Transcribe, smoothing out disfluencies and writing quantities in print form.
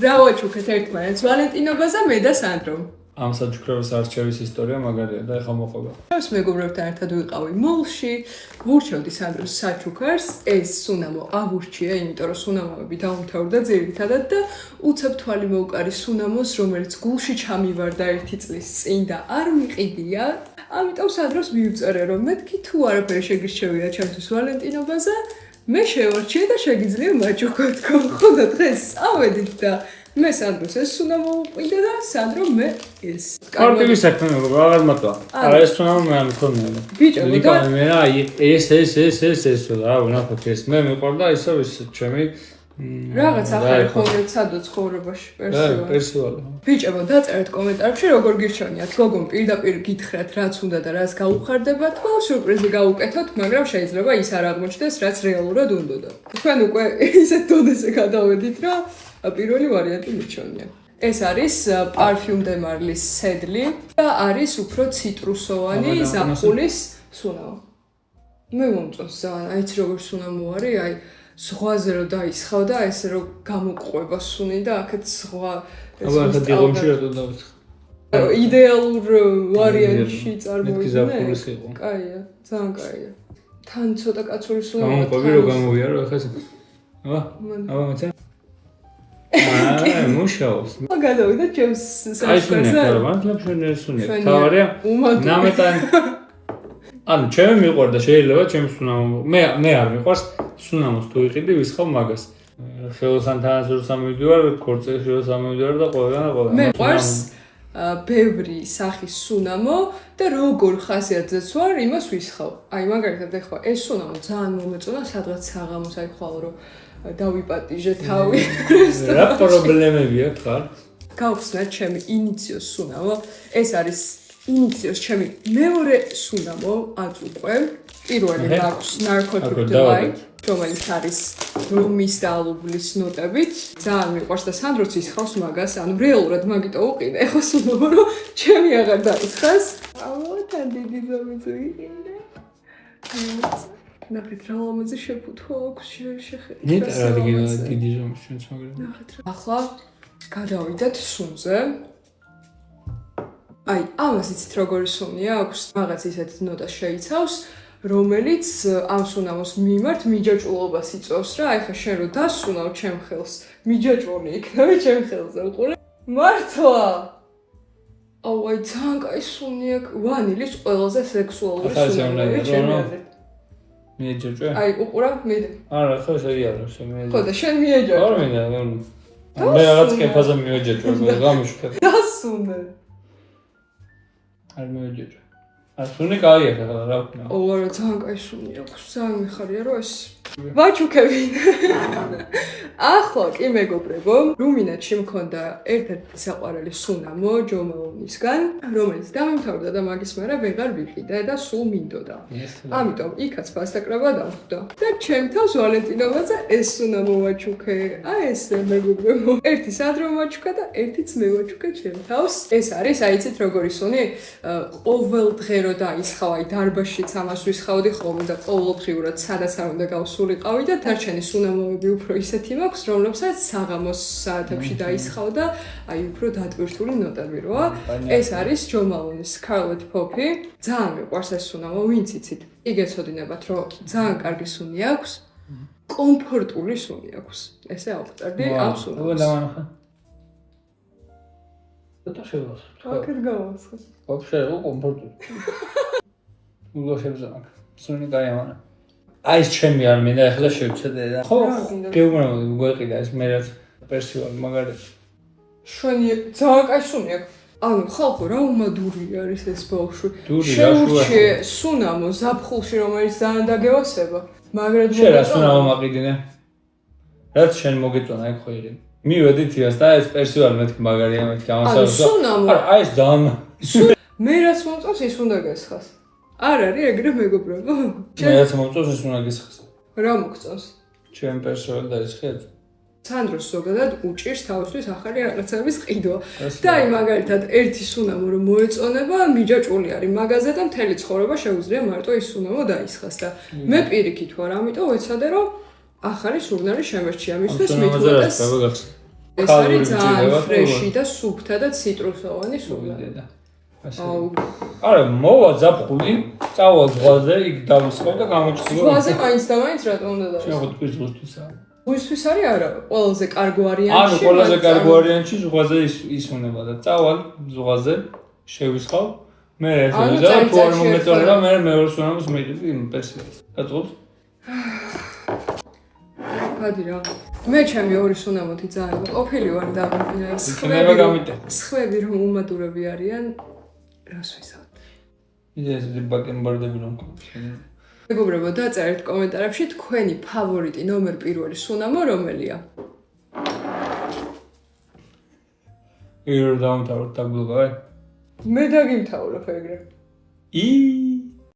რა ვაჩუქეთ ერთმანეთს ვალენტინობაზე მე და სანდრო. ამ საჩუქრების არჩევის ისტორია მაგარია და ეხა მოყვება. ეს მეგობრებთან ერთად ვიყავი მოლში, ვურჩევდი სანდროს საჩუქარს, ეს სუნამო ავურჩია, იმიტომ რომ სუნამოები დაუმთავრდა ძირითადად და უცებ თვალი მოუკარი სუნამოს, რომელიც გულში ჩამივარდა 1 წლის წინ და არ მიყიდია. ამიტომ სანდროს მივწერე, რომ მეთქი თუ არაფერი შეგირჩევია ჩემთვის ვალენტინობაზე, მე შევარჩიე და შეგიძლია მაჩუქო თქო. ხო და დღეს ავედით და მე სანდროს ეს სუნამო უყიდა და სანდრო მე ეს. სპორტივის საქმე მეგობრებო, რაღაც მარტო. არა ეს სუნამო მე არ მქონია. ბიჭო და მე რა ეს რა ვნახოთ ეს მე მიყვარდა ისევ ის ჩემი რაღაც ახალი ხოლმე ცადო ცხოვრებაში პერსივალ. პერსივალ. ბიჭებო დაწერეთ კომენტარებში როგორ გირჩევნიათ, გოგომ პირდაპირ გითხრათ რაც უნდა და რაც გაუხარდებათ, და სიურპრიზი გავუკეთოთ, მაგრამ შეიძლება ის არ აღმოჩნდეს რაც რეალურად უნდოდა. თქვენ უკვე ისეთ დონეზე გადავედით, რომ პირველი ვარიანტი მიჩვენია. ეს არის პარფიუმ დე მარლის სედლი და არის უფრო ციტრუსოვანი ზაფხულის სუნამო. მე მომწონს ძალიან, აიცი როგორ სუნამო არის, აი ზღვაზე რომ დაისხავ და ესე რომ გამოყვება სუნი და აქეთ ზღვა აბა ახლა დიღომში რატო დავიწყე? იდეალურ ვარიანტში წარმოვიდგინე. ზაფხულის იყო. კაია, ძალიან კაია. თან ცოტა კაცური სუნამო. გამოყვები რომ გამოვიარო ახლა ეს. აბა მოცა. მუშაობს. გადავიდა ჩემს საჩუქარზე. აი მართლა მშვენიერი სუნია. თავარია ნამეტანი. ანუ ჩემი მიყვარდა შეიძლება ჩემს სუნამო. მე არ მიყვარს სუნამოს თუ იყიდი ვისხავ მაგას. ხელოსან თანასწორ სამივიდივარ, ქორწილში რომ სამივიდივარ და ყველა. მე ყვარს ბევრი სახის სუნამო და როგორ ხასიათზეც ვარ, იმას ვისხავ. აი მაგალითად ეხლა ეს სუნამო ძალიან მომეწონა სადღაც საღამოს აი ხვალ რომ დავიპატიჟე თავი. რა პრობლემები აქვს ხარ? გავხსნათ ჩემი ინიციოს სუნამო. ეს არის ინიციოს ჩემი მეორე სუნამო აწ უკვე. პირველი მაქვს Narcotic Delight, რომელიც არის რომის და ალუბლის ნოტებით. ძალიან მიყვარს და სანდროც ისხავს მაგას, ანუ რეალურად მაგიტო უყიდე. ეხლა სუნამო რომ ჩემი აღარ დაისხას. აუ თან დიდი ზომის ვიყიდე. ნახეთ რა ლამაზი შეფუთვა აქვს შეხედე. ნეტა რა დიდი ზომის ჩვენც მაგრამ. ახლა გადავიდეთ სუნზე. აი, ამას იცით როგორი სუნია აქვს, რაღაც ისეთ ნოტას შეიცავს, რომელიც ამ სუნამოს მიმართ მიჯაჭვულობას იწვევს რა. აი ხა შენ რო დასუნავ ჩემ ხელს, მიჯაჭვული იქნება ჩემ ხელზე, უყურე? მართლა. აუ, აი ძალიან კაი სუნია, ვანილის ყველაზე სექსუალური სუნამია ჩემი. მიეჯაჭვე? აი, უყურა, მიდე. არა, ხო შეიარო, შემიძლია. ხო და შენ მიეჯაჭვე. არ მინდა, მე რაღაც კეფაზე მიეჯაჭვე, გამიშქე. დასუნე. არ მიეჯაჭვე. სუნი კაია ხა რა ვქნა. ო, არა, ძალიან კაი სუნი აქვს, ძალიან მიხარია რომ ეს ვაჩუქები. ახლა კი მეგობრებო, რუმინატში მქონდა ერთ-ერთი საყვარელი სუნამო ჯომეონისგან, რომელიც დამთავრდა და მაგის მერე ვეღარ ვიყიდე და სულ მინდოდა. ამიტომ იქაც ფასტაკრება დავხვდა. და ჩემ თავს ვალენტინობაზე ეს სუნამო ვაჩუქე. აი ეს მეგობრებო, ერთი სანდრო ვაჩუქა და ერთიც მე ვაჩუქე ჩემ თავს. ეს არის, აიცით როგორი სუნი? ყოველ დღე რო დაისხავ, აი დარბაზშიც ამას ვისხავდი ხოლმე და ყოველდღიურად სადაც არ უნდა გავსულიყავი და დარჩენი სუნამოები უფრო ისეთი მაქვს, რომლებსაც საღამოს საათებში დაისხავ და აი უფრო დატვირთული ნოტები როა. ეს არის ჯო მალონის Scarlet Poppy. ძალიან მიყვარს ეს სუნამო, ვინც იცით. იგეცოდინებათ, რომ ძალიან კარგი სუნი აქვს, კომფორტული სუნი აქვს. ესე ავწერდი ამ სუნამოს. და შევას. აქეთ გავასხო. ვაფშე კომფორტული. ულოშებს აქ. სუნი გაიამანა. აი ეს ჩემი არ მინდა ახლა შევცადე და ხო გეუბნები გვეყიდა ეს მე რაც პერსივალ მაგარი შვენი ძალიან კაი სუნი აქვს. ანუ ხალხო რა უმადური არის ეს ბავშვი. შეურჩე სუნამო ზაფხულში რომელიც ძალიან დაგევასება. მაგრამ შენ რა სუნამო მაყიდინე? რაც შენ მოგეწონა ეგ ხო ირე. მივედით იას და ეს პერსივალ მეთქი მაგარია მეთქი ამასავსო. არა აი ეს ძალიან მე რაც მომწონს ის უნდა გესხას. არ არის ეგრე მეგობრებო. მე რაც მომწონს ის უნდა გესხას. რა მოგწონს? ჩემ პერსივალ და ის ხედავ. სანდროს ზოგადად უჭირს თავისთვის ახალი რაღაცების ყიდვა. და აი მაგალითად ერთი სუნამო რომ მოეწონება, მიჯაჭვული არის მაგაზე და მთელი ცხოვრება შეუძლია მარტო ის სუნამო დაისხას და მე პირიქით ვარ, ამიტომ ვეცადე რომ ახალი სურნელი შემერჩია მისთვის მithuetes. ეს არის ძალიან ფრეში და სუფთა და ციტრუსოვანი სულა. აუ. არა, მოვა ზაფხული, წავალ ზღვაზე, იქ დავისხავ და გამოჩნდა. ზღვაზე მაინც და მაინც რატომ უნდა დაისხო? შეგო თქვის ზღვისთვისა. ზღვისთვის არის არა, ყველაზე კარგ ვარიანტი. ანუ ყველაზე კარგ ვარიანტი ზღვაზე ისუნება და წავალ ზღვაზე, შევისხავ. მე ეს თუ არ მომეწონება, მე მეორე სუნამოს მიყიდი იმ პერსიას. გაწუხებს? გადი რა. მე ჩემი ორი სუნამოთი ძალიან ყოფილი ვარ და სხვები რომ უმადურები არიან, რას ვისაუბრებ? ეს ბაკენბარდები რომ გქონდა. მეგობრებო, დაწერეთ კომენტარებში თქვენი ფავორიტი ნომერ პირველი სუნამო რომელია? ირ დავამთავროთ დაგულგავე. მე დაგიმთავრებ ეგრე.